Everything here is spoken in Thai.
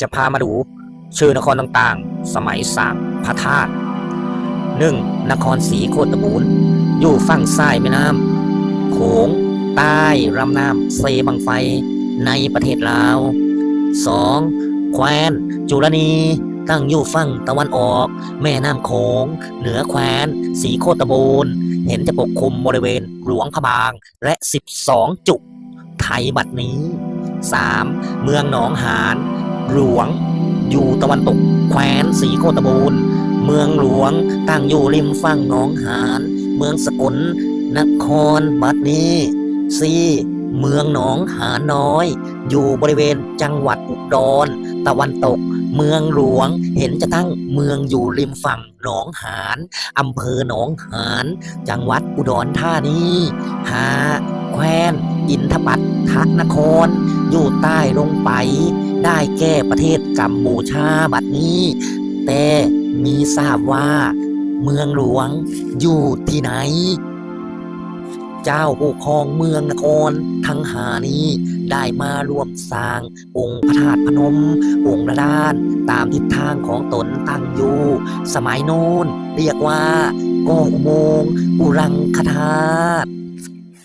จะพามาดูชื่อนครต่างๆสมัยสร้างพระธาตุ 1. นครศรีโคตบูรณ์อยู่ฝั่งซ้ายแม่น้ำโขงใต้ลำน้ำเซบังไฟในประเทศลาว 2. แคว้นจุฬณีตั้งอยู่ฝั่งตะวันออกแม่น้ำโขงเหนือแคว้นศรีโคตบูรณ์เห็นจะปกคลุมบริเวณหลวงพระบางและ12จุดไทยบัดนี้ 3. เมืองหนองหานหลวงอยู่ตะวันตกแคว้นศรีโคตบูรณ์เมืองหลวงตั้งอยู่ริมฝั่งหนองหานเมืองสกลนครบัดนี้ 4. เมืองหนองหานน้อยอยู่บริเวณจังหวัดอุดรตะวันตกเมืองหลวงเห็นจะตั้งเมืองอยู่ริมฝั่งหนองหานอำเภอหนองหานจังหวัดอุดรธานี 5. แคว้นอินทปัตทนครอยู่ใต้ลงไปได้แก่ประเทศกัมพูชาบัดนี้ แต่มีทราบว่าเมืองหลวงอยู่ที่ไหน เจ้าผู้ครองเมืองนครทั้งหานี้ได้มาร่วมสร้างองค์พระธาตุพนมองค์ละด้านตามทิศทางของตนตั้งอยู่สมัยโน้นเรียกว่าโกอุโมงค์ปุรังคธาตุ